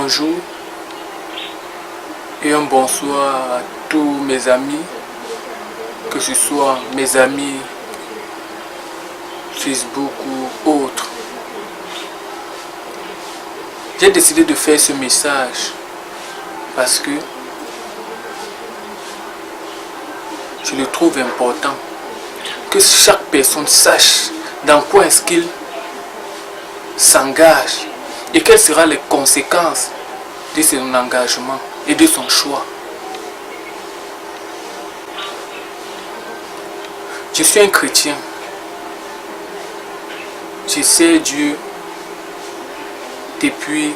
bonjour et un bonsoir à tous mes amis, que ce soit mes amis Facebook ou autres. J'ai décidé de faire ce message parce que je le trouve important que chaque personne sache dans quoi est-ce qu'il s'engage et quelles seront les conséquences de son engagement et de son choix. Je suis un chrétien. Je sais Dieu depuis,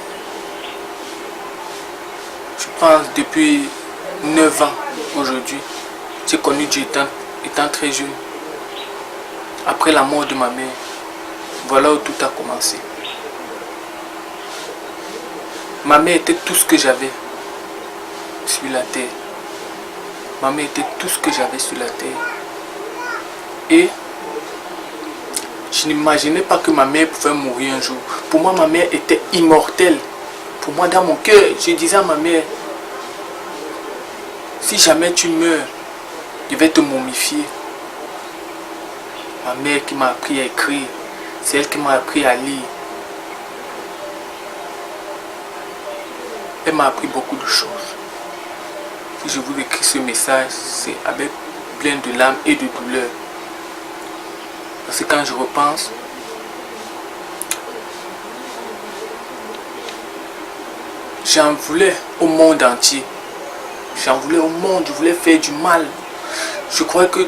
je pense, depuis 9 ans aujourd'hui. J'ai connu Dieu étant très jeune. Après la mort de ma mère, voilà où tout a commencé. Ma mère était tout ce que j'avais sur la terre. Ma mère était tout ce que j'avais sur la terre. Et je n'imaginais pas que ma mère pouvait mourir un jour. Pour moi, ma mère était immortelle. Pour moi, dans mon cœur, je disais à ma mère, si jamais tu meurs, je vais te momifier. Ma mère qui m'a appris à écrire, c'est elle qui m'a appris à lire. Elle m'a appris beaucoup de choses. Si je vous écris ce message, c'est avec plein de larmes et de douleur. Parce que quand je repense, j'en voulais au monde entier. J'en voulais au monde, je voulais faire du mal. Je croyais que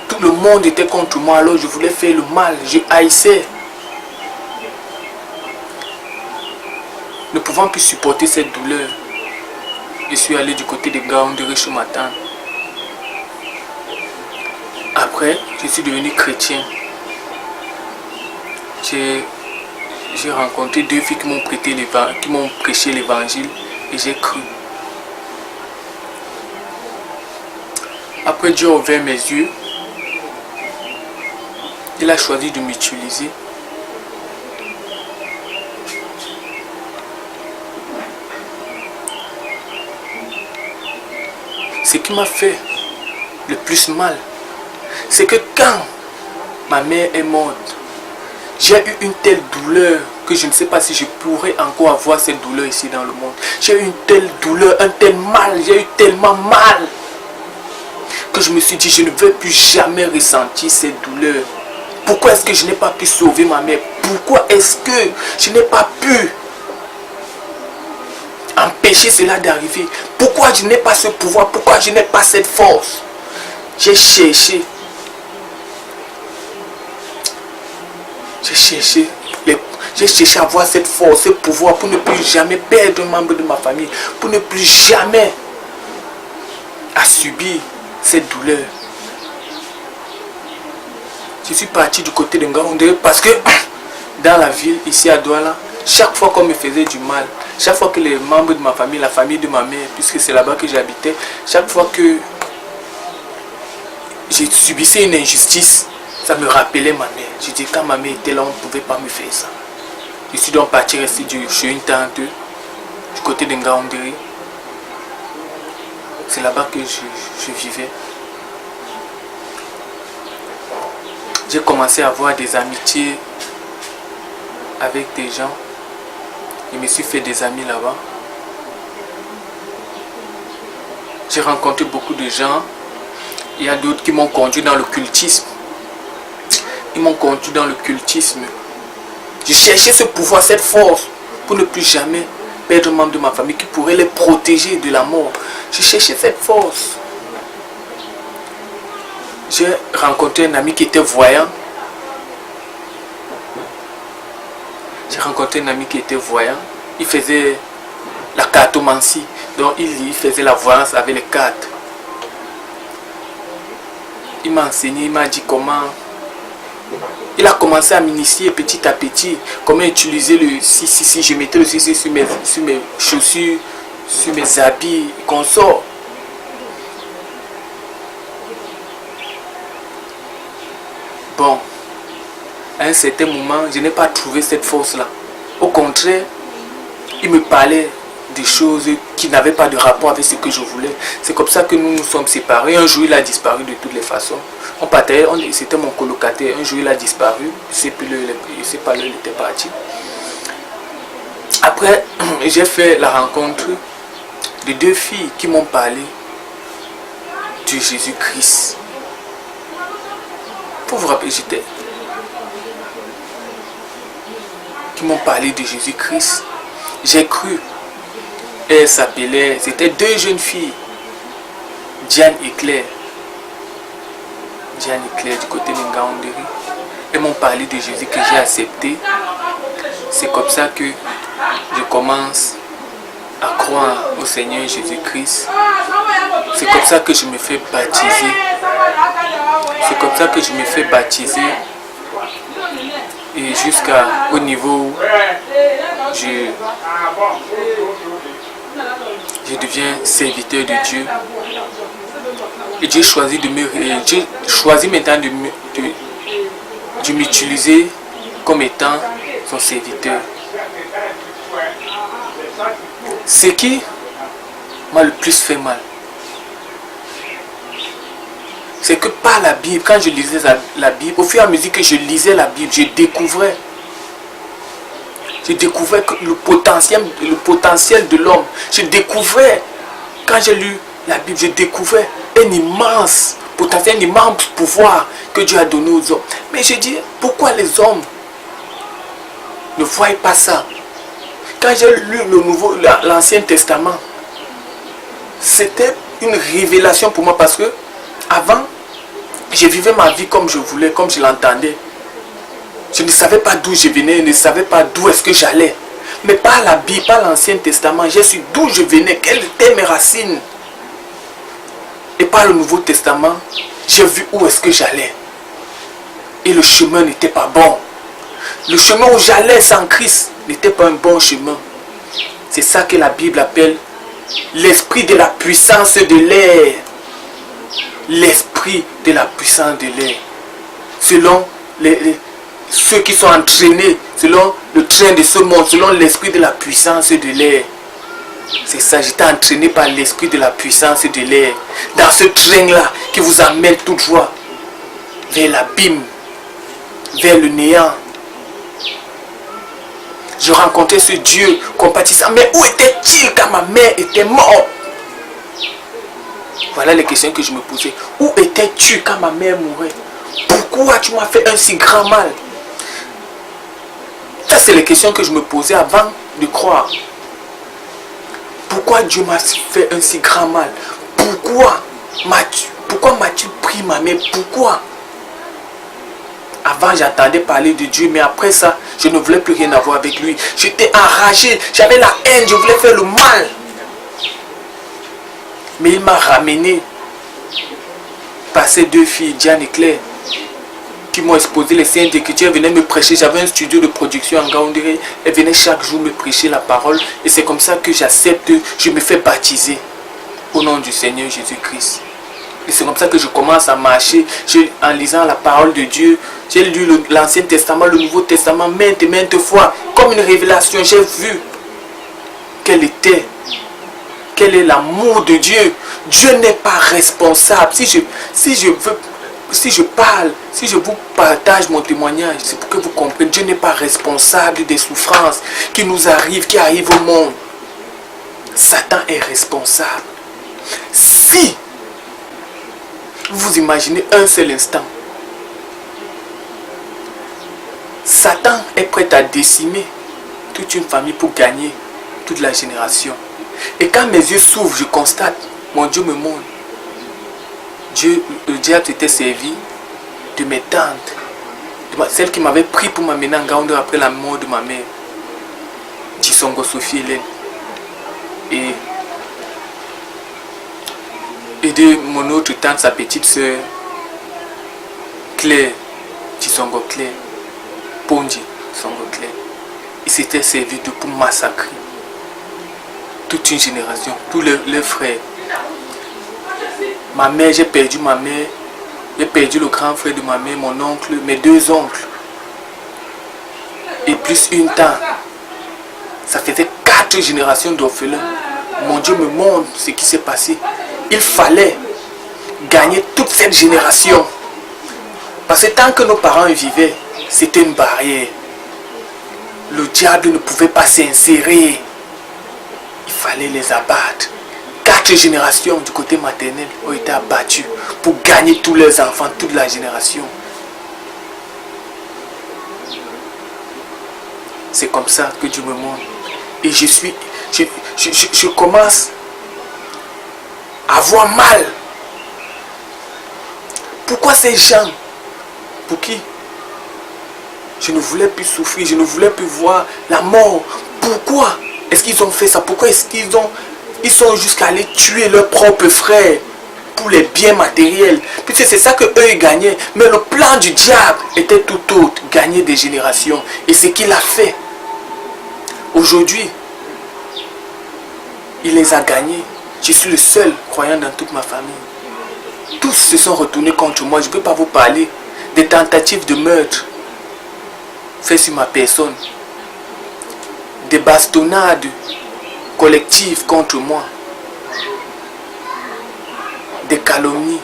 tout le monde était contre moi, alors je voulais faire le mal. Je haïssais. Ne pouvant plus supporter cette douleur, je suis allé du côté de Ngaoundéré chez ma tante. Après, je suis devenu chrétien. J'ai rencontré 2 filles qui m'ont prêché l'évangile et j'ai cru. Après, Dieu a ouvert mes yeux. Il a choisi de m'utiliser. Ce qui m'a fait le plus mal, c'est que quand ma mère est morte, j'ai eu une telle douleur que je ne sais pas si je pourrais encore avoir cette douleur ici dans le monde. J'ai eu une telle douleur, un tel mal, j'ai eu tellement mal que je me suis dit, je ne veux plus jamais ressentir cette douleur. Pourquoi est-ce que je n'ai pas pu sauver ma mère? Pourquoi est-ce que je n'ai pas pu empêcher cela d'arriver? Pourquoi je n'ai pas ce pouvoir? Pourquoi je n'ai pas cette force? J'ai cherché. J'ai cherché à avoir cette force, ce pouvoir pour ne plus jamais perdre un membre de ma famille, pour ne plus jamais à subir cette douleur. Je suis parti du côté de Ngaoundéré parce que dans la ville, ici à Douala, chaque fois qu'on me faisait du mal, chaque fois que les membres de ma famille, la famille de ma mère, puisque c'est là-bas que j'habitais, chaque fois que j'ai subissé une injustice, ça me rappelait ma mère. Je dis, quand ma mère était là, on ne pouvait pas me faire ça. Je suis donc parti rester chez une tante du côté de Ngaoundéré. C'est là-bas que je vivais. J'ai commencé à avoir des amitiés avec des gens. Je me suis fait des amis là-bas. J'ai rencontré beaucoup de gens. Il y a d'autres qui m'ont conduit dans le cultisme. Ils m'ont conduit dans le cultisme. Je cherchais ce pouvoir, cette force, pour ne plus jamais perdre un membre de ma famille qui pourrait les protéger de la mort. Je cherchais cette force. J'ai rencontré un ami qui était voyant. Il faisait la cartomancie. Donc il faisait la voyance avec les cartes. Il m'a enseigné, il m'a dit comment. Il a commencé à m'initier petit à petit. Comment utiliser le 666. Je mettais le 666 sur mes chaussures, sur mes habits, consorts. Bon, à un certain moment, je n'ai pas trouvé cette force-là. Au contraire, Il me parlait des choses qui n'avaient pas de rapport avec ce que je voulais. C'est comme ça que nous nous sommes séparés. Un jour, il a disparu de toutes les façons. On partait, c'était mon colocataire. Un jour, il a disparu. Je ne sais pas, il était parti. Après, j'ai fait la rencontre de 2 filles qui m'ont parlé de Jésus-Christ. Pour vous rappeler, qui m'ont parlé de Jésus-Christ. J'ai cru. Elles s'appelaient, c'était 2 jeunes filles, Diane et Claire. Diane et Claire du côté de Ngaoundéry. Elles m'ont parlé de Jésus que j'ai accepté. C'est comme ça que je commence à croire au Seigneur Jésus-Christ. C'est comme ça que je me fais baptiser. C'est comme ça que je me fais baptiser. Et jusqu'au niveau où je deviens serviteur de Dieu. Et Dieu choisit maintenant de m'utiliser comme étant son serviteur. Ce qui m'a le plus fait mal, c'est que par la Bible, quand je lisais la Bible, au fur et à mesure que je lisais la Bible, je découvrais que le potentiel de l'homme. Je découvrais, quand j'ai lu la Bible, je découvrais un immense potentiel, un immense pouvoir que Dieu a donné aux hommes. Mais je dis, pourquoi les hommes ne voient pas ça? Quand j'ai lu l'Ancien Testament, c'était une révélation pour moi parce que avant, je vivais ma vie comme je voulais, comme je l'entendais. Je ne savais pas d'où je venais, je ne savais pas d'où est-ce que j'allais. Mais par la Bible, par l'Ancien Testament, j'ai su d'où je venais, quelles étaient mes racines. Et par le Nouveau Testament, j'ai vu où est-ce que j'allais. Et le chemin n'était pas bon. Le chemin où j'allais sans Christ n'était pas un bon chemin. C'est ça que la Bible appelle l'esprit de la puissance de l'air. L'esprit de la puissance de l'air. Selon ceux qui sont entraînés, selon le train de ce monde, selon l'esprit de la puissance de l'air. C'est ça, j'étais entraîné par l'esprit de la puissance de l'air. Dans ce train-là qui vous amène tout droit vers l'abîme, vers le néant. Je rencontrais ce Dieu compatissant. Mais où était-il quand ma mère était morte? Voilà les questions que je me posais. Où étais-tu quand ma mère mourait? Pourquoi tu m'as fait un si grand mal? Ça, c'est les questions que je me posais avant de croire. Pourquoi Dieu m'a fait un si grand mal? Pourquoi m'as-tu pris ma mère? Pourquoi? Avant, j'entendais parler de Dieu, mais après ça, je ne voulais plus rien avoir avec lui. J'étais enragé, j'avais la haine, je voulais faire le mal. Mais il m'a ramené par ces 2 filles, Diane et Claire, qui m'ont exposé les Saintes Écritures. Elles venaient me prêcher. J'avais un studio de production en Ngaoundéry. Elles venaient chaque jour me prêcher la parole. Et c'est comme ça que j'accepte, je me fais baptiser au nom du Seigneur Jésus-Christ. Et c'est comme ça que je commence à marcher en lisant la parole de Dieu. J'ai lu l'Ancien Testament, le Nouveau Testament maintes et maintes fois. Comme une révélation, j'ai vu quel est l'amour de Dieu. Dieu n'est pas responsable. Si je parle, si je vous partage mon témoignage, c'est pour que vous compreniez. Dieu n'est pas responsable des souffrances qui nous arrivent, qui arrivent au monde. Satan est responsable. Si vous imaginez un seul instant, Satan est prêt à décimer toute une famille pour gagner toute la génération. Et quand mes yeux s'ouvrent, je constate, mon Dieu me montre. Le diable s'était servi de mes tantes, celle qui m'avait pris pour m'amener en Ngaoundéry après la mort de ma mère, Djisongo Sophie Hélène, et de mon autre tante, sa petite soeur, Claire, Djisongo Claire, Ponji, Djisongo Claire. Il s'était servi pour massacrer toute une génération, tous leurs frères. Ma mère, j'ai perdu ma mère, j'ai perdu le grand frère de ma mère, mon oncle, mes 2 oncles, et plus une tante. Ça faisait 4 générations d'orphelins. Mon Dieu me montre ce qui s'est passé. Il fallait gagner toute cette génération. Parce que tant que nos parents vivaient, c'était une barrière. Le diable ne pouvait pas s'insérer. Il fallait les abattre. 4 générations du côté maternel ont été abattues pour gagner tous leurs enfants, toute la génération. C'est comme ça que Dieu me montre. Et je commence à avoir mal. Pourquoi ces gens, pour qui je ne voulais plus souffrir, je ne voulais plus voir la mort, pourquoi est-ce qu'ils ont fait ça? Pourquoi est-ce qu'ils sont jusqu'à aller tuer leurs propres frères pour les biens matériels? Puisque c'est ça qu'eux ils gagnaient. Mais le plan du diable était tout autre, gagner des générations. Et ce qu'il a fait, aujourd'hui, il les a gagnés. Je suis le seul croyant dans toute ma famille. Tous se sont retournés contre moi. Je ne peux pas vous parler des tentatives de meurtre faites sur ma personne. Des bastonnades collectives contre moi. Des calomnies.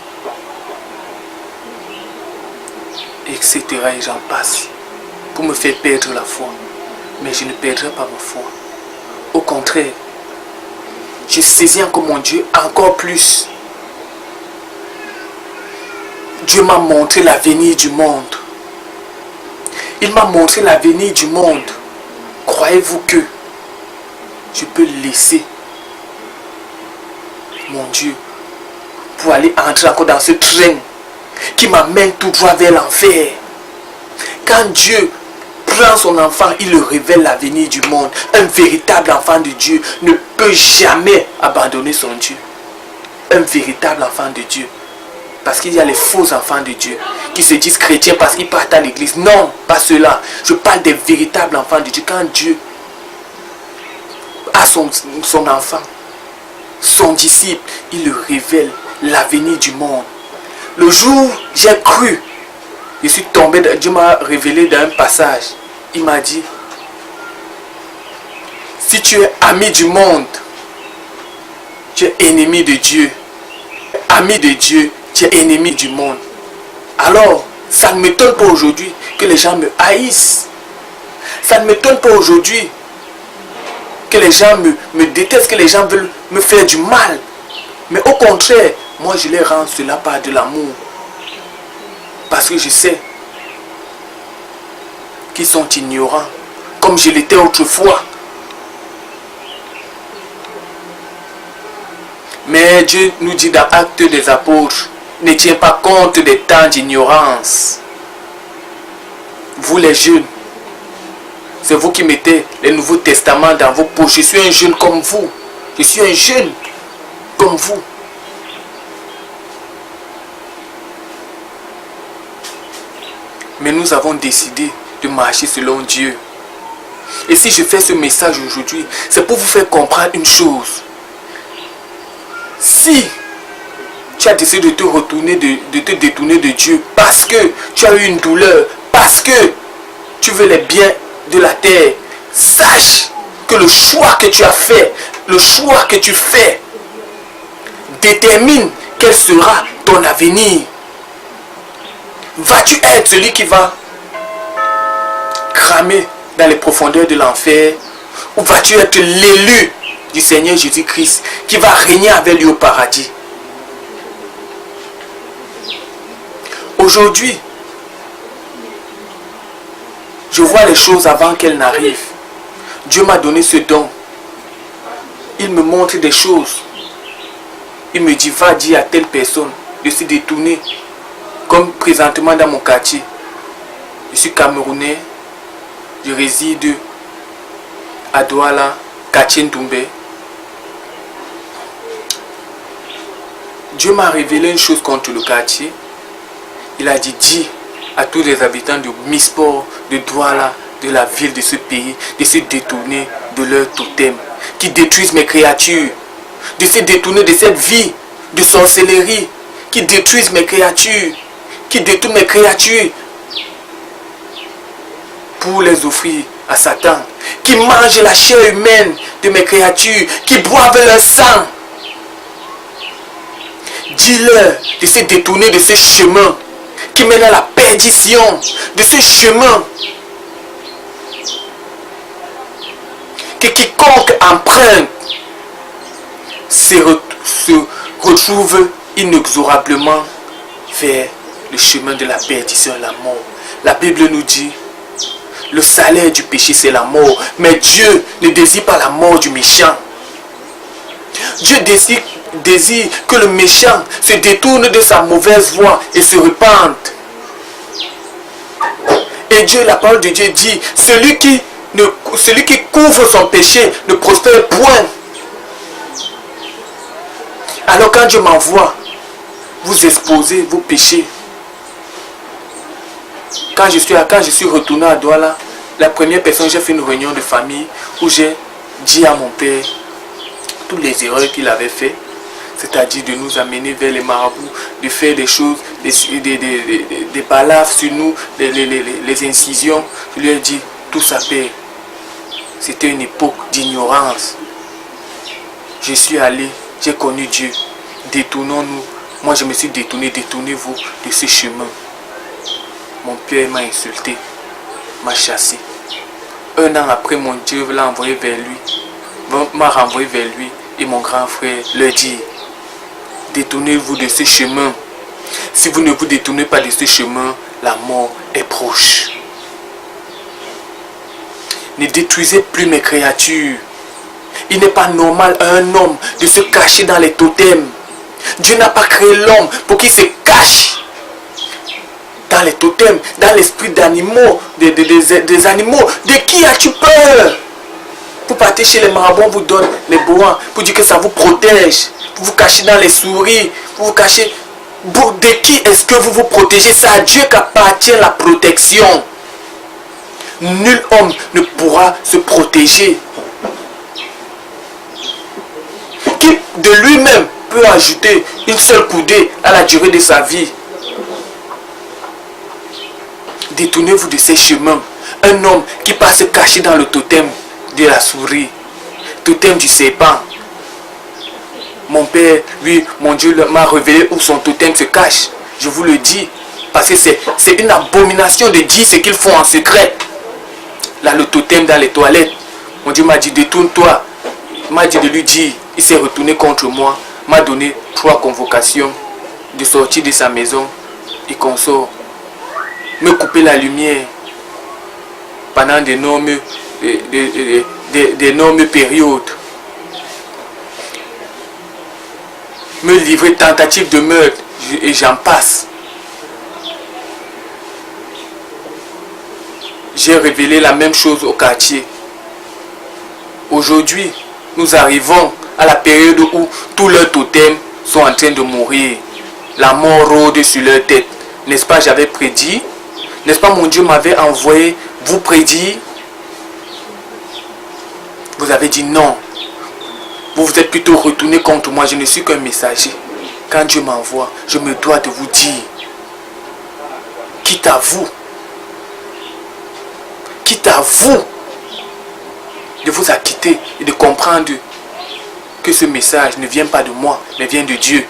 Etc. Et j'en passe. Pour me faire perdre la foi. Mais je ne perdrai pas ma foi. Au contraire, je saisis encore mon Dieu encore plus. Dieu m'a montré l'avenir du monde. Il m'a montré l'avenir du monde. Croyez-vous que je peux laisser mon Dieu pour aller entrer encore dans ce train qui m'amène tout droit vers l'enfer? Quand Dieu prend son enfant, il le révèle l'avenir du monde. Un véritable enfant de Dieu ne peut jamais abandonner son Dieu. Un véritable enfant de Dieu. Parce qu'il y a les faux enfants de Dieu qui se disent chrétiens parce qu'ils partent à l'église. Non, pas cela. Je parle des véritables enfants de Dieu. Quand Dieu a son enfant, son disciple, il le révèle l'avenir du monde. Le jour où j'ai cru, je suis tombé, Dieu m'a révélé dans un passage. Il m'a dit, si tu es ami du monde, tu es ennemi de Dieu. Ami de Dieu, tu es ennemi du monde. Alors, ça ne m'étonne pas aujourd'hui que les gens me haïssent. Ça ne m'étonne pas aujourd'hui que les gens me détestent, que les gens veulent me faire du mal. Mais au contraire, moi je les rends cela par de l'amour. Parce que je sais qu'ils sont ignorants, comme je l'étais autrefois. Mais Dieu nous dit dans Actes des Apôtres, ne tiens pas compte des temps d'ignorance. Vous les jeunes, c'est vous qui mettez les Nouveaux Testaments dans vos poches. Je suis un jeune comme vous. Je suis un jeune comme vous. Mais nous avons décidé de marcher selon Dieu. Et si je fais ce message aujourd'hui, c'est pour vous faire comprendre une chose. Si tu as décidé de te retourner, de te détourner de Dieu parce que tu as eu une douleur, parce que tu veux les biens de la terre, sache que le choix que tu as fait, le choix que tu fais, détermine quel sera ton avenir. Vas-tu être celui qui va cramer dans les profondeurs de l'enfer, ou vas-tu être l'élu du Seigneur Jésus-Christ qui va régner avec lui au paradis? Aujourd'hui, je vois les choses avant qu'elles n'arrivent. Dieu m'a donné ce don. Il me montre des choses. Il me dit, va dire à telle personne de se détourner. Comme présentement dans mon quartier. Je suis camerounais. Je réside à Douala, quartier Ndoumbe. Dieu m'a révélé une chose contre le quartier. Il a dit, dis à tous les habitants de Misport, de Douala, de la ville de ce pays, de se détourner de leur totem, qui détruisent mes créatures, de se détourner de cette vie de sorcellerie, qui détruisent mes créatures, qui détournent mes créatures pour les offrir à Satan, qui mangent la chair humaine de mes créatures, qui boivent leur sang. Dis-leur de se détourner de ce chemin qui mène à la perdition, de ce chemin que quiconque emprunte se retrouve inexorablement vers le chemin de la perdition et la mort. La Bible nous dit, le salaire du péché c'est la mort, mais Dieu ne désire pas la mort du méchant. Dieu désire que le méchant se détourne de sa mauvaise voie et se repente. Et Dieu, la parole de Dieu dit, celui qui couvre son péché ne prospère point. Alors quand Dieu m'envoie, vous exposez vos péchés. Quand je suis retourné à Douala, la première personne, j'ai fait une réunion de famille où j'ai dit à mon père toutes les erreurs qu'il avait fait, c'est-à-dire de nous amener vers les marabouts, de faire des choses, des balafres sur nous, les incisions. Je lui ai dit, tout ça père, c'était une époque d'ignorance. Je suis allé, j'ai connu Dieu. Détournons-nous. Moi je me suis détourné, détournez-vous de ce chemin. Mon père m'a insulté, m'a chassé. Un an après, mon Dieu l'a envoyé vers lui, m'a renvoyé vers lui et mon grand frère leur dit, détournez-vous de ce chemin. Si vous ne vous détournez pas de ce chemin, la mort est proche. Ne détruisez plus mes créatures. Il n'est pas normal à un homme de se cacher dans les totems. Dieu n'a pas créé l'homme pour qu'il se cache dans les totems, dans l'esprit d'animaux, des animaux. De qui as-tu peur? Vous partez chez les marabouts, on vous donne les bois pour dire que ça vous protège. Vous vous cachez dans les souris, vous vous cachez. De qui est-ce que vous vous protégez? C'est à Dieu qu'appartient la protection. Nul homme ne pourra se protéger. Qui de lui-même peut ajouter une seule coudée à la durée de sa vie? Détournez-vous de ces chemins. Un homme qui passe caché dans le totem de la souris, totem du serpent. Mon père, lui, mon Dieu m'a révélé où son totem se cache. Je vous le dis, parce que c'est une abomination de dire ce qu'ils font en secret. Là, le totem dans les toilettes. Mon Dieu m'a dit, détourne-toi. Il m'a dit de lui dire, il s'est retourné contre moi, m'a donné 3 convocations de sortir de sa maison et qu'on sort. Me couper la lumière pendant d'énormes périodes. Me livrer tentative de meurtre et j'en passe. J'ai révélé la même chose au quartier. Aujourd'hui, nous arrivons à la période où tous leurs totems sont en train de mourir. La mort rôde sur leur tête. N'est-ce pas, j'avais prédit? N'est-ce pas, mon Dieu m'avait envoyé vous prédire? Vous avez dit non. Vous vous êtes plutôt retourné contre moi. Je ne suis qu'un messager. Quand Dieu m'envoie, je me dois de vous dire, quitte à vous de vous acquitter et de comprendre que ce message ne vient pas de moi, mais vient de Dieu.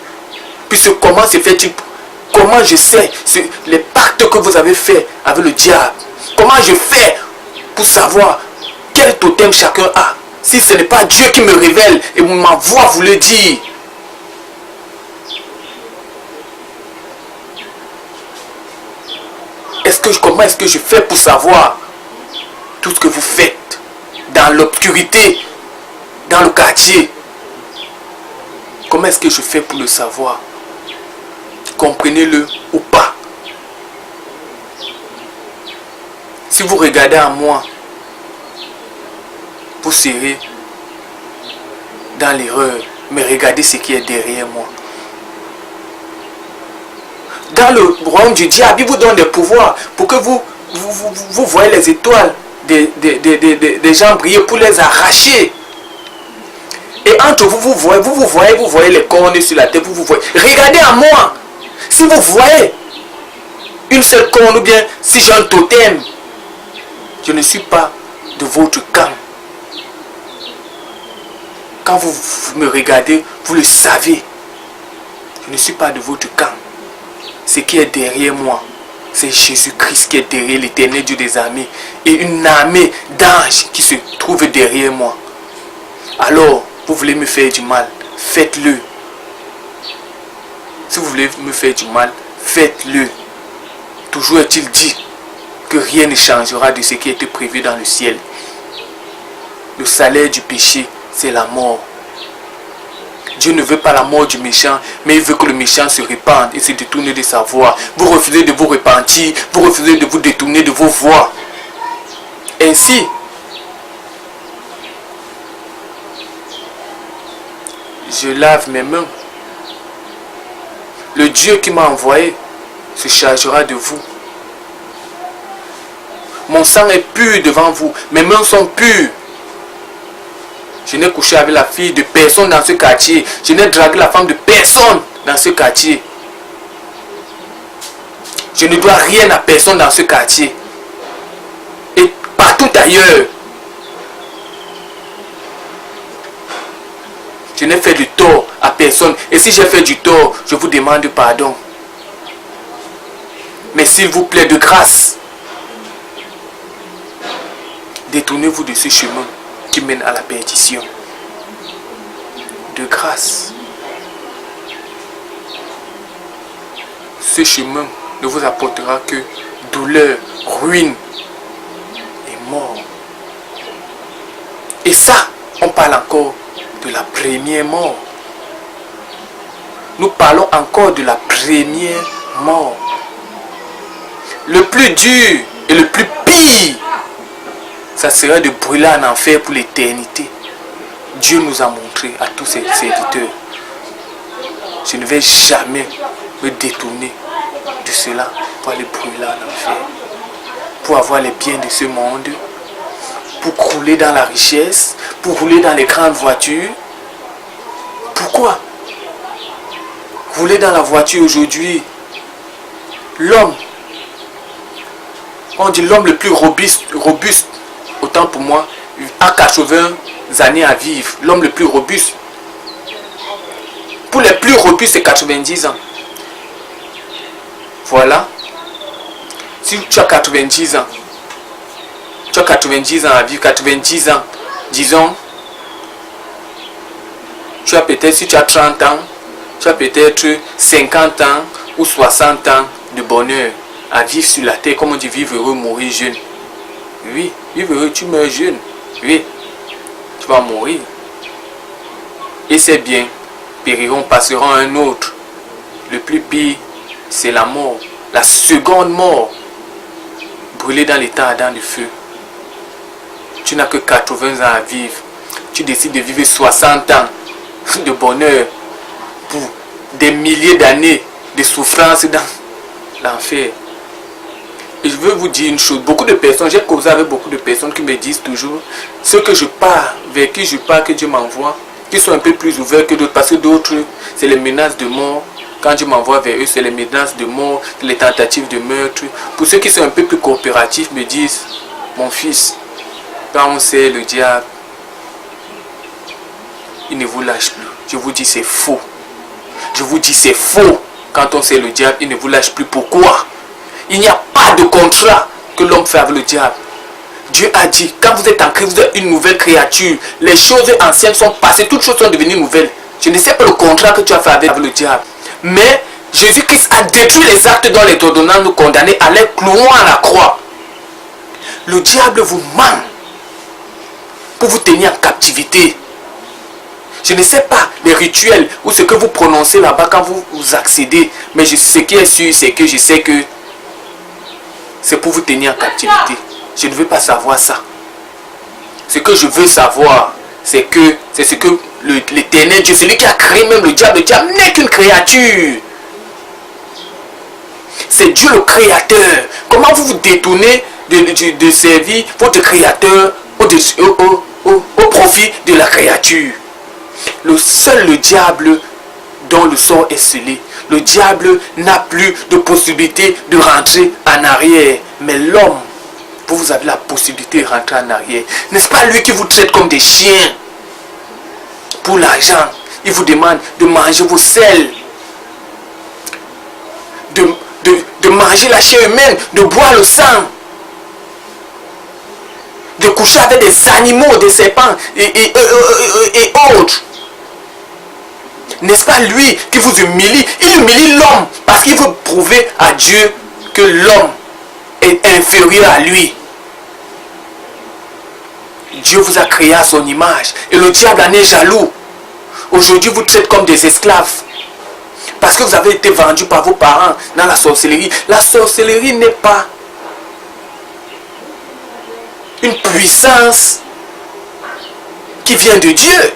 Puisque comment se fait-il? Comment je sais les pactes que vous avez faits avec le diable? Comment je fais pour savoir quel totem chacun a? Si ce n'est pas Dieu qui me révèle et ma voix vous le dit. Comment est-ce que je fais pour savoir tout ce que vous faites dans l'obscurité, dans le quartier? Comment est-ce que je fais pour le savoir? Comprenez-le ou pas. Si vous regardez à moi, vous serez dans l'erreur, mais regardez ce qui est derrière moi. Dans le royaume du diable, il vous donne des pouvoirs pour que vous voyez les étoiles des gens briller pour les arracher. Et entre vous voyez les cornes sur la tête, vous voyez. Regardez à moi. Si vous voyez une seule corne ou bien si j'ai un totem, je ne suis pas de votre camp. Quand vous me regardez, vous le savez. Je ne suis pas de votre camp. Ce qui est derrière moi, c'est Jésus-Christ qui est derrière l'Éternel Dieu des armées. Et une armée d'anges qui se trouve derrière moi. Alors, vous voulez me faire du mal, faites-le. Si vous voulez me faire du mal, faites-le. Toujours est-il dit que rien ne changera de ce qui était prévu dans le ciel. Le salaire du péché, c'est la mort. Dieu ne veut pas la mort du méchant, mais il veut que le méchant se répande et se détourne de sa voie. Vous refusez de vous repentir, vous refusez de vous détourner de vos voies. Ainsi, je lave mes mains. Le Dieu qui m'a envoyé se chargera de vous. Mon sang est pur devant vous. Mes mains sont pures. Je n'ai couché avec la fille de personne dans ce quartier. Je n'ai dragué la femme de personne dans ce quartier. Je ne dois rien à personne dans ce quartier. Et partout ailleurs. Je n'ai fait du tort à personne. Et si j'ai fait du tort, je vous demande pardon. Mais s'il vous plaît, de grâce, détournez-vous de ce chemin qui mène à la perdition. De grâce. Ce chemin ne vous apportera que douleur, ruine et mort. Et ça, on parle encore de la première mort. Nous parlons encore de la première mort. Le plus dur et le plus pire, ça sera de brûler en enfer pour l'éternité. Dieu nous a montré à tous ses serviteurs. Je ne vais jamais me détourner de cela pour aller brûler en enfer. Pour avoir les biens de ce monde. Pour crouler dans la richesse. Pour rouler dans les grandes voitures. Pourquoi? Rouler dans la voiture aujourd'hui. L'homme. On dit l'homme le plus robuste. Autant pour moi, à 80 années à vivre, l'homme le plus robuste. Pour les plus robustes, c'est 90 ans. Voilà. Si tu as 90 ans, tu as 90 ans à vivre, 90 ans, disons, tu as peut-être, si tu as 30 ans, tu as peut-être 50 ans ou 60 ans de bonheur à vivre sur la terre, comme on dit, vivre heureux, mourir jeune. Oui, vivre heureux, tu meurs jeune. Oui, tu vas mourir. Et c'est bien, périront, passeront un autre. Le plus pire, c'est la mort. La seconde mort, brûler dans l'état ardent du feu. Tu n'as que 80 ans à vivre. Tu décides de vivre 60 ans de bonheur pour des milliers d'années de souffrance dans l'enfer. Et je veux vous dire une chose, beaucoup de personnes, j'ai causé avec beaucoup de personnes qui me disent toujours, ceux que je pars, vers qui je pars, que Dieu m'envoie, qui sont un peu plus ouverts que d'autres, parce que d'autres, c'est les menaces de mort. Quand Dieu m'envoie vers eux, c'est les menaces de mort, les tentatives de meurtre. Pour ceux qui sont un peu plus coopératifs, me disent, mon fils, quand on sait le diable, il ne vous lâche plus. Je vous dis, c'est faux. Je vous dis, c'est faux. Quand on sait le diable, il ne vous lâche plus. Pourquoi? Il n'y a pas de contrat que l'homme fait avec le diable. Dieu a dit, quand vous êtes en Christ, vous êtes une nouvelle créature. Les choses anciennes sont passées, toutes choses sont devenues nouvelles. Je ne sais pas le contrat que tu as fait avec le diable. Mais Jésus-Christ a détruit les actes dont les ordonnances nous condamnaient à les clouant à la croix. Le diable vous ment pour vous tenir en captivité. Je ne sais pas les rituels ou ce que vous prononcez là-bas quand vous accédez. Mais ce qui est sûr, c'est que je sais que c'est pour vous tenir en captivité. Je ne veux pas savoir ça. Ce que je veux savoir, c'est ce que l'Éternel Dieu, celui qui a créé même le diable n'est qu'une créature. C'est Dieu le créateur. Comment vous vous détournez de servir votre créateur au profit de la créature? Le diable dont le sort est scellé. Le diable n'a plus de possibilité de rentrer en arrière. Mais l'homme, vous avez la possibilité de rentrer en arrière. N'est-ce pas lui qui vous traite comme des chiens? pour l'argent. Il vous demande de manger vos sels, de manger la chair humaine, de boire le sang, de coucher avec des animaux, des serpents et autres. N'est-ce pas lui qui vous humilie? Il humilie l'homme parce qu'il veut prouver à Dieu que l'homme est inférieur à lui. Dieu vous a créé à son image et le diable en est jaloux. Aujourd'hui, vous traitez comme des esclaves parce que vous avez été vendus par vos parents dans la sorcellerie. La sorcellerie n'est pas une puissance qui vient de Dieu.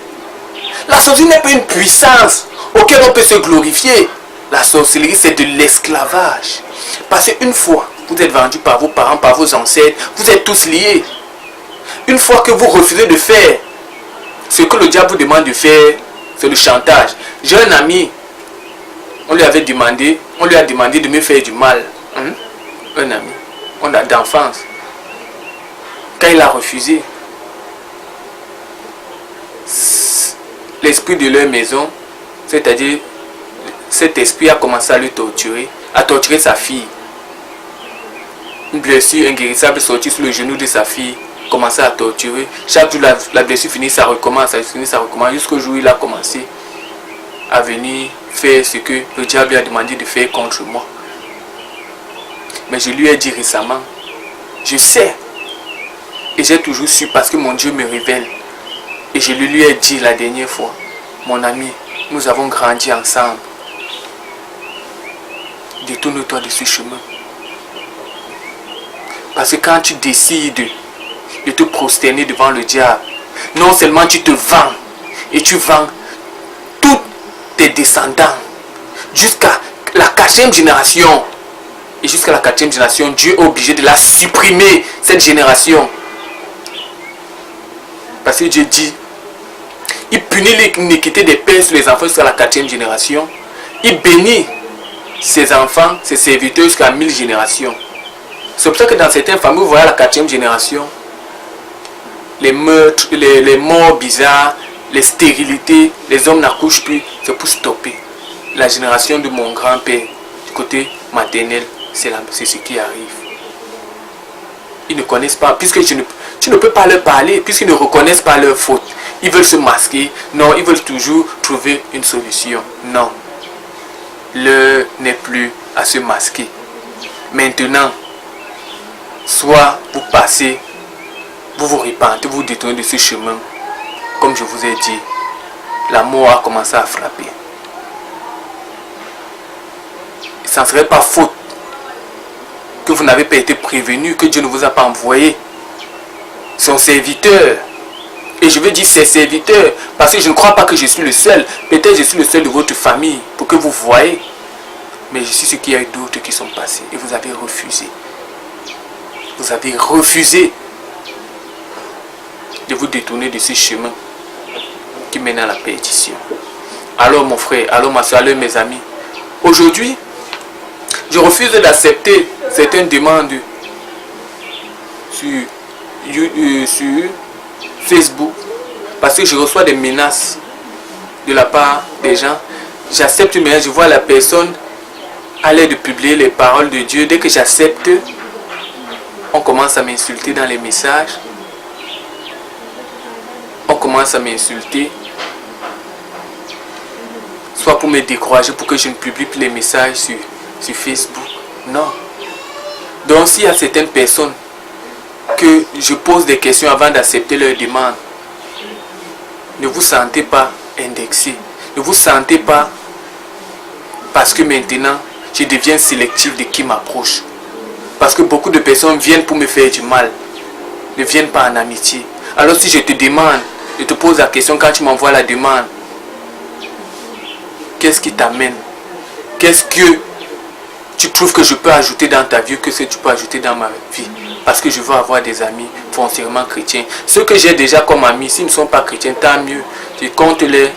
La sorcellerie n'est pas une puissance auquel on peut se glorifier. La sorcellerie, c'est de l'esclavage. Parce qu'une fois, vous êtes vendus par vos parents, par vos ancêtres, vous êtes tous liés. Une fois que vous refusez de faire ce que le diable vous demande de faire, c'est le chantage. J'ai un ami, on lui a demandé de me faire du mal. Un ami, on a d'enfance. Quand il a refusé, l'esprit de leur maison, c'est-à-dire cet esprit a commencé à le torturer, à torturer sa fille. Une blessure inguérissable sortie sur le genou de sa fille, commençait à torturer. Chaque jour, la blessure finit, ça recommence, jusqu'au jour où il a commencé à venir faire ce que le diable lui a demandé de faire contre moi. Mais je lui ai dit récemment, je sais, et j'ai toujours su parce que mon Dieu me révèle. Et je lui ai dit la dernière fois, mon ami, nous avons grandi ensemble. Détourne-toi de ce chemin. Parce que quand tu décides de te prosterner devant le diable, non seulement tu te vends, et tu vends tous tes descendants jusqu'à la 4e génération. Et jusqu'à la 4e génération, Dieu est obligé de la supprimer, cette génération. Parce que Dieu dit, il punit l'iniquité des pères sur les enfants jusqu'à la 4e génération. Il bénit ses enfants, ses serviteurs jusqu'à 1000 générations. C'est pour ça que dans certaines familles, vous voyez la 4e génération, les meurtres, les morts bizarres, les stérilités, les hommes n'accouchent plus. C'est pour stopper. La génération de mon grand-père, du côté maternel, c'est ce qui arrive. Ils ne connaissent pas, puisque tu ne peux pas leur parler, puisqu'ils ne reconnaissent pas leur faute. Ils veulent se masquer. Non, ils veulent toujours trouver une solution. Non. L'heure n'est plus à se masquer. Maintenant, soit vous passez, vous vous repentez, vous détournez de ce chemin. Comme je vous ai dit, la mort a commencé à frapper. Ça ne serait pas faute que vous n'avez pas été prévenu, que Dieu ne vous a pas envoyé son serviteur. Et je veux dire ses serviteurs, parce que je ne crois pas que je suis le seul. Peut-être je suis le seul de votre famille, pour que vous voyez. Mais je suis sûr qu'il y a d'autres qui sont passés, et vous avez refusé. Vous avez refusé de vous détourner de ce chemin qui mène à la perdition. Alors mon frère, alors ma soeur, alors mes amis, aujourd'hui, je refuse d'accepter certaines demandes sur Facebook parce que je reçois des menaces de la part des gens. J'accepte une menace, je vois la personne à l'aide de publier les paroles de Dieu. Dès que j'accepte, on commence à m'insulter dans les messages. On commence à m'insulter, soit pour me décourager, pour que je ne publie plus les messages sur Facebook. Non. Donc s'il y a certaines personnes que je pose des questions avant d'accepter leurs demandes, ne vous sentez pas indexé. Ne vous sentez pas parce que maintenant je deviens sélectif de qui m'approche. Parce que beaucoup de personnes viennent pour me faire du mal, ne viennent pas en amitié. Alors si je te demande, je te pose la question quand tu m'envoies la demande, qu'est-ce qui t'amène? Qu'est-ce que tu trouves que je peux ajouter dans ta vie, que tu peux ajouter dans ma vie? Parce que je veux avoir des amis foncièrement chrétiens. Ceux que j'ai déjà comme amis, s'ils ne sont pas chrétiens, tant mieux. Je compte les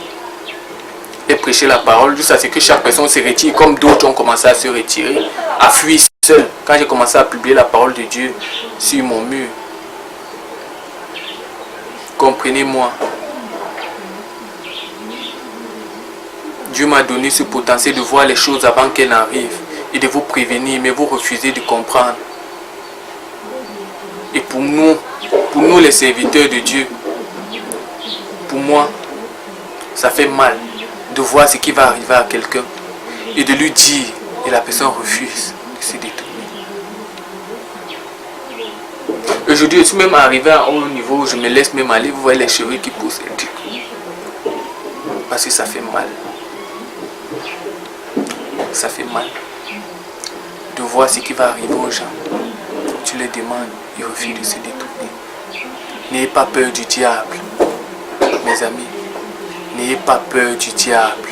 prêcher la parole, jusqu'à ce que chaque personne se retire, comme d'autres ont commencé à se retirer, à fuir seul. Quand j'ai commencé à publier la parole de Dieu sur mon mur, comprenez-moi, Dieu m'a donné ce potentiel de voir les choses avant qu'elles n'arrivent et de vous prévenir, mais vous refusez de comprendre. Et pour nous les serviteurs de Dieu, pour moi, ça fait mal de voir ce qui va arriver à quelqu'un et de lui dire, et la personne refuse de se détourner. Aujourd'hui, je suis même arrivé à un haut niveau où je me laisse même aller, vous voyez les cheveux qui poussent. Parce que ça fait mal. Ça fait mal de voir ce qui va arriver aux gens. Tu les demandes, ils refusent de se détourner. N'ayez pas peur du diable, mes amis. N'ayez pas peur du diable.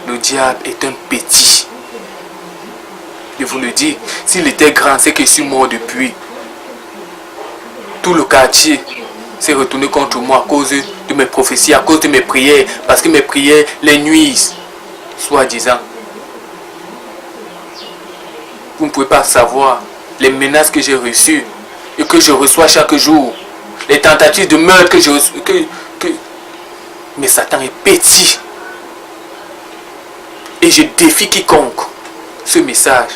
Le diable est un petit. Je vous le dis, s'il était grand, c'est que je suis mort depuis. Tout le quartier s'est retourné contre moi à cause de mes prophéties, à cause de mes prières, parce que mes prières les nuisent, soi-disant. Vous ne pouvez pas savoir les menaces que j'ai reçues et que je reçois chaque jour, les tentatives de meurtre que je reçois. Mais Satan est petit. Et je défie quiconque ce message.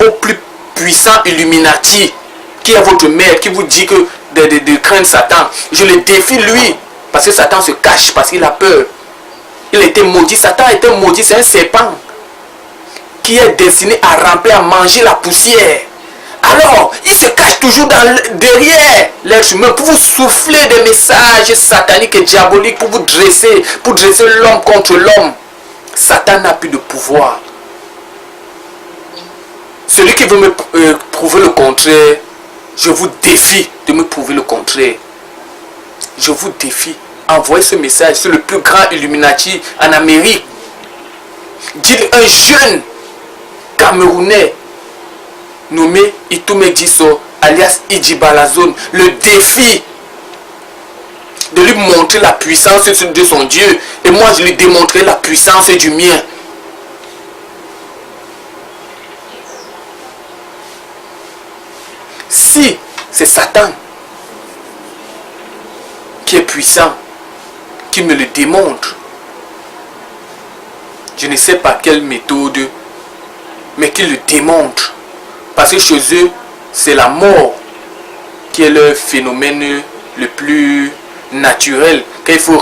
Au plus puissant Illuminati qui est votre maître, qui vous dit que de craindre Satan, je le défie lui, parce que Satan se cache, parce qu'il a peur. Il était maudit, Satan était maudit, c'est un serpent qui est destiné à ramper, à manger la poussière. Alors, il se cache toujours derrière l'être humain pour vous souffler des messages sataniques et diaboliques, pour vous dresser, l'homme contre l'homme. Satan n'a plus de pouvoir. Celui qui veut me prouver le contraire, je vous défie de me prouver le contraire. Je vous défie. Envoyez ce message. C'est le plus grand Illuminati en Amérique. Dites un jeune Camerounais nommé Itume Diso, alias Ijibalazone, le défi de lui montrer la puissance de son Dieu. Et moi, je lui démontrerai la puissance du mien. Si c'est Satan qui est puissant, qui me le démontre, je ne sais pas quelle méthode, mais qui le démontre. Parce que chez eux, c'est la mort qui est le phénomène le plus naturel. Quand il faut,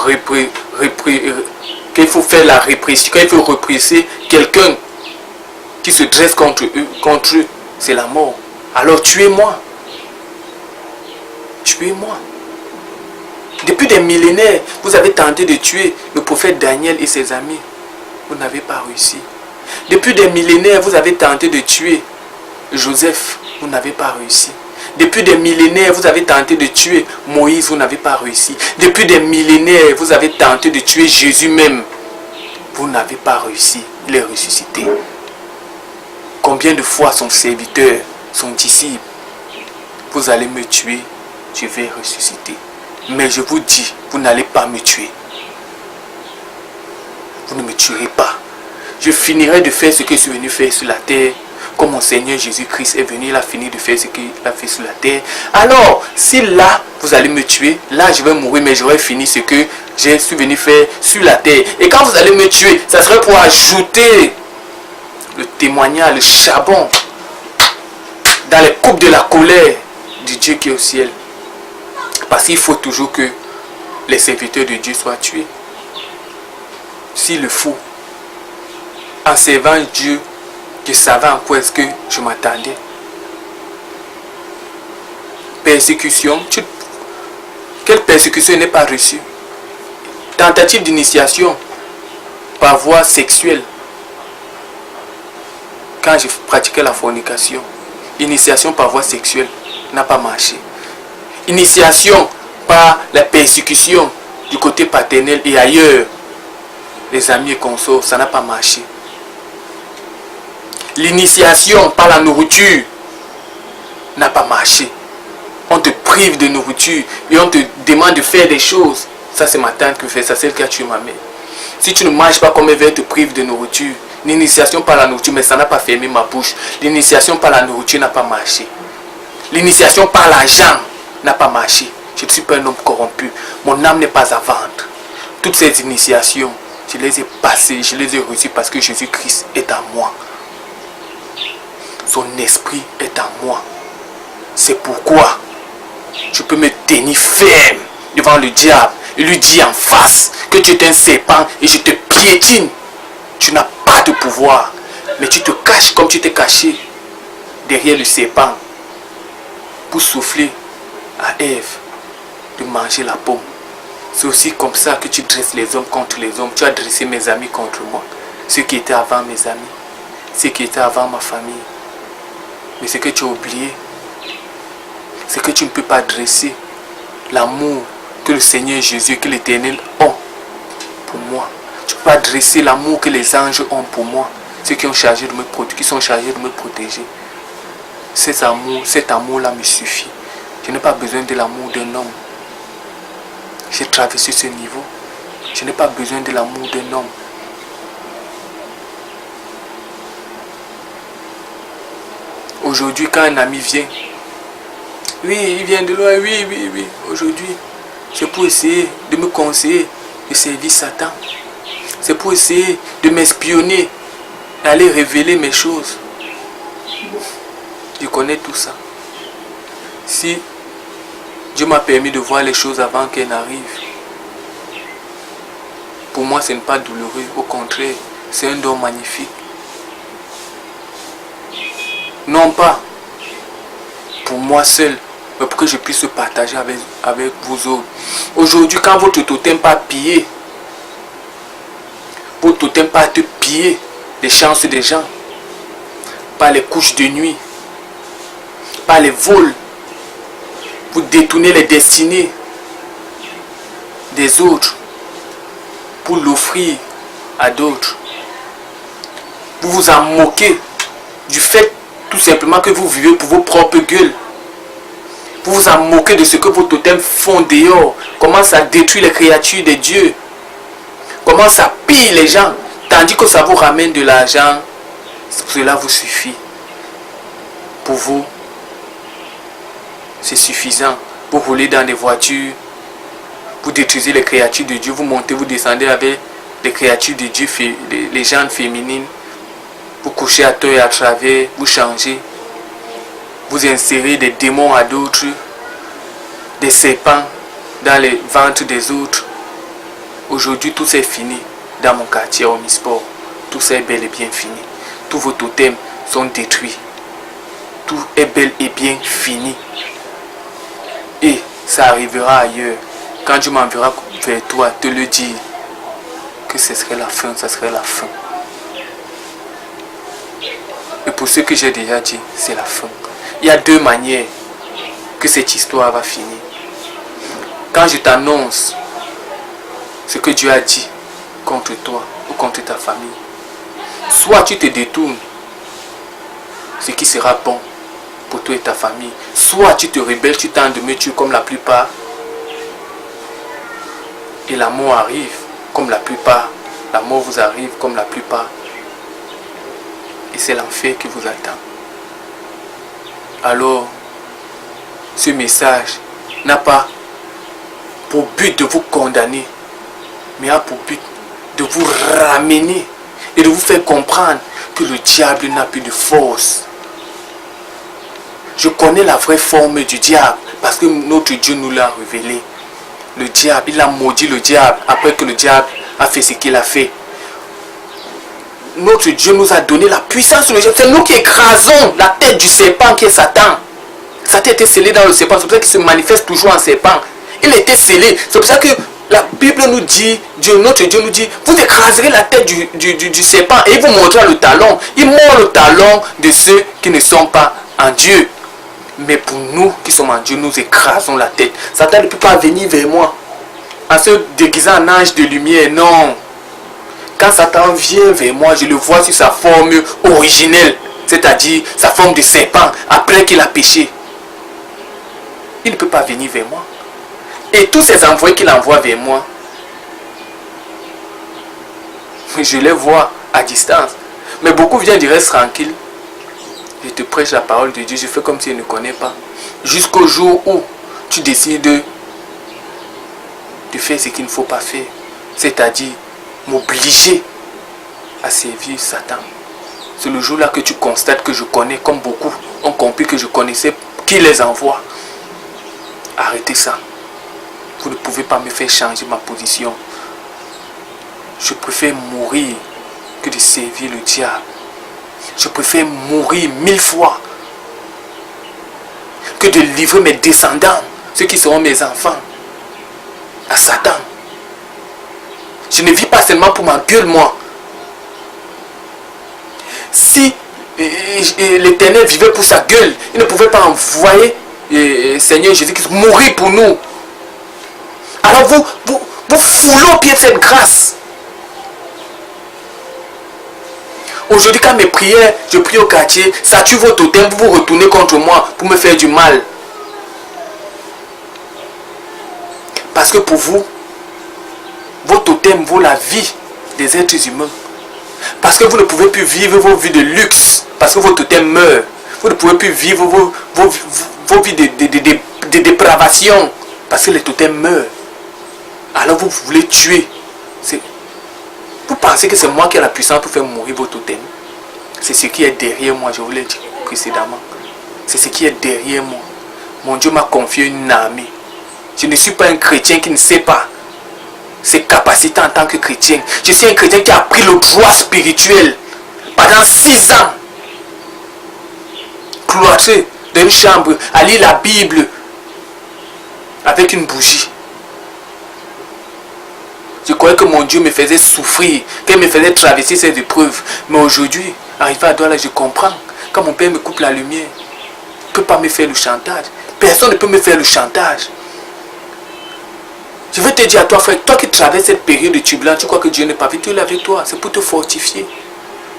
faire la répression, quand il faut répresser quelqu'un qui se dresse contre eux, c'est la mort. Alors tuez-moi. Tuez-moi. Depuis des millénaires, vous avez tenté de tuer le prophète Daniel et ses amis. Vous n'avez pas réussi. Depuis des millénaires, vous avez tenté de tuer Joseph. Vous n'avez pas réussi. Depuis des millénaires, vous avez tenté de tuer Moïse. Vous n'avez pas réussi. Depuis des millénaires, vous avez tenté de tuer Jésus même. Vous n'avez pas réussi. Il est ressuscité. Combien de fois son serviteur, son disciple, vous allez me tuer, je vais ressusciter. Mais je vous dis, vous n'allez pas me tuer. Vous ne me tuerez pas. Je finirai de faire ce que je suis venu faire sur la terre. Comme mon Seigneur Jésus-Christ est venu, il a fini de faire ce qu'il a fait sur la terre. Alors, si là, vous allez me tuer, là je vais mourir, mais j'aurai fini ce que je suis venu faire sur la terre. Et quand vous allez me tuer, ça serait pour ajouter le témoignage, le charbon dans les coupes de la colère du Dieu qui est au ciel. Parce qu'il faut toujours que les serviteurs de Dieu soient tués. S'il le faut, en servant Dieu, je savais en quoi est-ce que je m'attendais. Persécution. Quelle persécution n'est pas reçue? Tentative d'initiation par voie sexuelle. Quand je pratiquais la fornication, initiation par voie sexuelle n'a pas marché. Initiation par la persécution du côté paternel et ailleurs, les amis et consorts, ça n'a pas marché. L'initiation par la nourriture n'a pas marché. On te prive de nourriture et on te demande de faire des choses. Ça, c'est ma tante qui fait ça, c'est elle qui a tué ma mère. Si tu ne manges pas comme elle veut, te prive de nourriture. L'initiation par la nourriture, mais ça n'a pas fermé ma bouche. L'initiation par la nourriture n'a pas marché. L'initiation par l'argent n'a pas marché. Je ne suis pas un homme corrompu. Mon âme n'est pas à vendre. Toutes ces initiations Je les ai passés, je les ai reçus parce que Jésus-Christ est en moi. Son esprit est en moi. C'est pourquoi je peux me tenir ferme devant le diable et lui dire en face que tu es un serpent et je te piétine. Tu n'as pas de pouvoir, mais tu te caches comme tu t'es caché derrière le serpent pour souffler à Ève de manger la pomme. C'est aussi comme ça que tu dresses les hommes contre les hommes. Tu as dressé mes amis contre moi. Ceux qui étaient avant mes amis, ceux qui étaient avant ma famille. Mais ce que tu as oublié, c'est que tu ne peux pas dresser l'amour que le Seigneur Jésus, que l'Éternel ont pour moi. Tu ne peux pas dresser l'amour que les anges ont pour moi. Ceux qui sont chargés de me protéger. Cet amour-là me suffit. Je n'ai pas besoin de l'amour d'un homme. J'ai traversé ce niveau. Je n'ai pas besoin de l'amour d'un homme. Aujourd'hui, quand un ami vient, oui, il vient de loin, oui. Aujourd'hui, c'est pour essayer de me conseiller de servir Satan. C'est pour essayer de m'espionner, d'aller révéler mes choses. Je connais tout ça. Si Dieu m'a permis de voir les choses avant qu'elles n'arrivent, pour moi ce n'est pas douloureux, au contraire, c'est un don magnifique. Non pas pour moi seul, mais pour que je puisse partager avec vous autres. Aujourd'hui, quand votre totem pas pillé, votre totem pas te piller les chances des gens, par les couches de nuit, par les vols, pour détourner les destinées des autres, pour l'offrir à d'autres. Vous vous en moquez du fait tout simplement que vous vivez pour vos propres gueules. Vous vous en moquez de ce que vos totems font dehors. Comment ça détruit les créatures de Dieu. Comment ça pille les gens. Tandis que ça vous ramène de l'argent. Cela vous suffit. Pour vous, c'est suffisant. Vous roulez dans des voitures. Vous détruisez les créatures de Dieu. Vous montez, vous descendez avec les créatures de Dieu, les gens féminines. Vous couchez à tort et à travers. Vous changez. Vous insérez des démons à d'autres. Des serpents dans les ventres des autres. Aujourd'hui, tout c'est fini. Dans mon quartier Omnisport, tout ça est bel et bien fini. Tous vos totems sont détruits. Tout est bel et bien fini. Et ça arrivera ailleurs. Quand Dieu m'enverra vers toi, te le dire que ce serait la fin, ça serait la fin. Et pour ce que j'ai déjà dit, c'est la fin. Il y a deux manières que cette histoire va finir. Quand je t'annonce ce que Dieu a dit contre toi ou contre ta famille, soit tu te détournes, ce qui sera bon pour toi et ta famille, soit tu te rebelles, tu tentes de me tuer comme la plupart, et la mort arrive comme la plupart, la mort vous arrive comme la plupart, et c'est l'enfer qui vous attend. Alors, ce message n'a pas pour but de vous condamner, mais a pour but de vous ramener et de vous faire comprendre que le diable n'a plus de force. Je connais la vraie forme du diable parce que notre Dieu nous l'a révélé. Le diable, il a maudit le diable après que le diable a fait ce qu'il a fait. Notre Dieu nous a donné la puissance sur le diable. C'est nous qui écrasons la tête du serpent qui est Satan. Satan était scellé dans le serpent, c'est pour ça qu'il se manifeste toujours en serpent. Il était scellé, c'est pour ça que la Bible nous dit, notre Dieu nous dit, vous écraserez la tête du serpent et il vous montrera le talon. Il mord le talon de ceux qui ne sont pas en Dieu. Mais pour nous qui sommes en Dieu, nous écrasons la tête. Satan ne peut pas venir vers moi en se déguisant en ange de lumière, non. Quand Satan vient vers moi, je le vois sur sa forme originelle, c'est-à-dire sa forme de serpent, après qu'il a péché. Il ne peut pas venir vers moi. Et tous ces envoyés qu'il envoie vers moi, je les vois à distance. Mais beaucoup viennent du reste tranquille. Je te prêche la parole de Dieu, je fais comme si je ne connais pas. Jusqu'au jour où tu décides de faire ce qu'il ne faut pas faire. C'est-à-dire m'obliger à servir Satan. C'est le jour-là que tu constates que je connais, comme beaucoup ont compris que je connaissais qui les envoie. Arrêtez ça. Vous ne pouvez pas me faire changer ma position. Je préfère mourir que de servir le diable. Je préfère mourir 1000 fois que de livrer mes descendants, ceux qui seront mes enfants, à Satan. Je ne vis pas seulement pour ma gueule, moi. Si l'Éternel vivait pour sa gueule, il ne pouvait pas envoyer Seigneur Jésus-Christ mourir pour nous. Alors vous foulez au pied de cette grâce. Aujourd'hui, quand mes prières, je prie au quartier, ça tue vos totems, vous vous retournez contre moi pour me faire du mal. Parce que pour vous, vos totems vaut la vie des êtres humains. Parce que vous ne pouvez plus vivre vos vies de luxe. Parce que vos totems meurent. Vous ne pouvez plus vivre vos vies de dépravation. Parce que les totems meurent. Alors vous voulez tuer. Vous pensez que c'est moi qui ai la puissance pour faire mourir vos totems. C'est ce qui est derrière moi, je vous l'ai dit précédemment. C'est ce qui est derrière moi. Mon Dieu m'a confié une armée. Je ne suis pas un chrétien qui ne sait pas ses capacités en tant que chrétien. Je suis un chrétien qui a pris le droit spirituel pendant 6 ans. Cloîtré dans une chambre, à lire la Bible avec une bougie. Je croyais que mon Dieu me faisait souffrir, qu'il me faisait traverser ces épreuves. Mais aujourd'hui, arrivé à Douala, je comprends. Quand mon père me coupe la lumière, il ne peut pas me faire le chantage. Personne ne peut me faire le chantage. Je veux te dire à toi, frère, toi qui traverses cette période de turbulence, tu crois que Dieu n'est pas avec toi, il est avec toi. C'est pour te fortifier.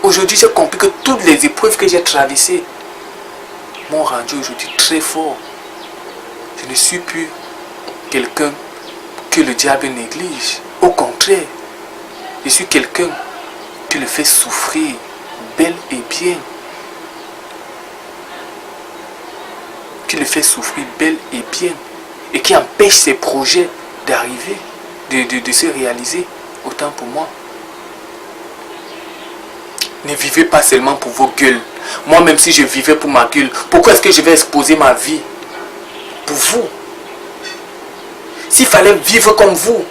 Aujourd'hui, j'ai compris que toutes les épreuves que j'ai traversées m'ont rendu aujourd'hui très fort. Je ne suis plus quelqu'un que le diable néglige. Au contraire, je suis quelqu'un qui le fait souffrir bel et bien. Qui le fait souffrir bel et bien. Et qui empêche ses projets d'arriver, de se réaliser. Autant pour moi. Ne vivez pas seulement pour vos gueules. Moi, même si je vivais pour ma gueule, pourquoi est-ce que je vais exposer ma vie pour vous? S'il fallait vivre comme vous,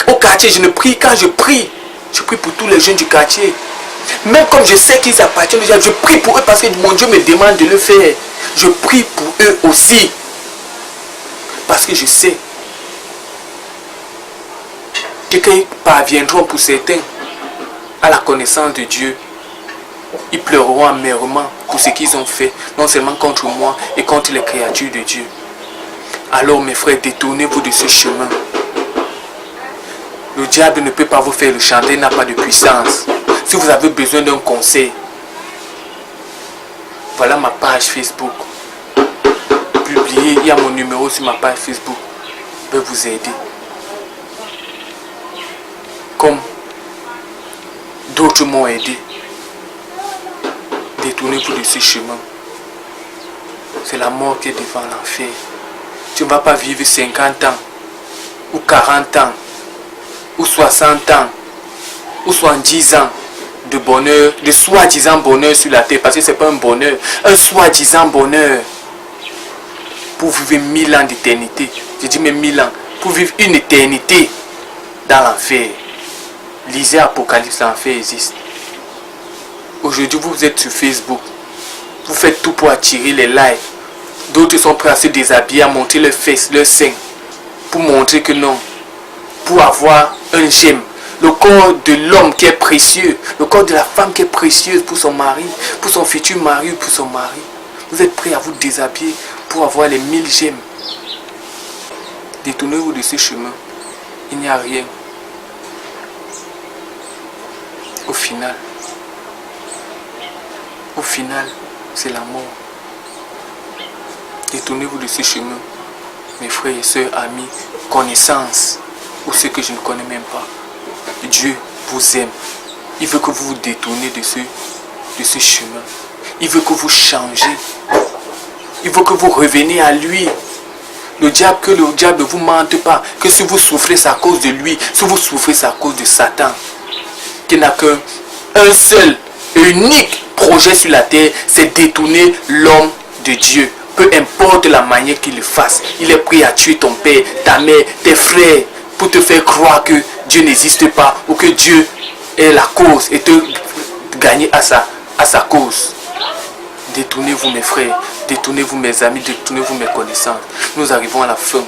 au quartier, je ne prie. Quand je prie pour tous les jeunes du quartier. Même comme je sais qu'ils appartiennent, je prie pour eux parce que mon Dieu me demande de le faire. Je prie pour eux aussi. Parce que je sais que quand ils parviendront pour certains à la connaissance de Dieu, ils pleureront amèrement pour ce qu'ils ont fait, non seulement contre moi et contre les créatures de Dieu. Alors mes frères, détournez-vous de ce chemin. Le diable ne peut pas vous faire le chanter, il n'a pas de puissance. Si vous avez besoin d'un conseil, voilà ma page Facebook. Publié, il y a mon numéro sur ma page Facebook. Je vais vous aider. Comme d'autres m'ont aidé. Détournez-vous de ce chemin. C'est la mort qui est devant l'enfer. Tu ne vas pas vivre 50 ans, ou 40 ans, ou 60 ans, ou 70 ans de bonheur, de soi-disant bonheur sur la terre, parce que ce n'est pas un bonheur, un soi-disant bonheur pour vivre 1000 ans d'éternité. Je dis même 1000 ans, pour vivre une éternité dans l'enfer. Lisez Apocalypse, l'enfer existe. Aujourd'hui, vous êtes sur Facebook, vous faites tout pour attirer les likes. D'autres sont prêts à se déshabiller, à montrer leurs fesses, leurs seins, pour montrer que non, pour avoir un j'aime. Le corps de l'homme qui est précieux, le corps de la femme qui est précieuse pour son mari, pour son futur mari ou pour son mari. Vous êtes prêts à vous déshabiller pour avoir les 1000 j'aime. Détournez-vous de ce chemin. Il n'y a rien. Au final, c'est la mort. Détournez-vous de ce chemin, mes frères et sœurs, amis, connaissances, ou ceux que je ne connais même pas. Dieu vous aime. Il veut que vous vous détournez de ce chemin. Il veut que vous changez. Il veut que vous reveniez à lui. que le diable ne vous mente pas, que si vous souffrez, c'est à cause de lui, si vous souffrez, c'est à cause de Satan, qui n'a qu'un seul et unique projet sur la terre, c'est détourner l'homme de Dieu. Peu importe la manière qu'il le fasse, il est prêt à tuer ton père, ta mère, tes frères, pour te faire croire que Dieu n'existe pas ou que Dieu est la cause et te gagner à sa cause. Détournez-vous mes frères, détournez-vous mes amis, détournez-vous mes connaissances. Nous arrivons à la fin.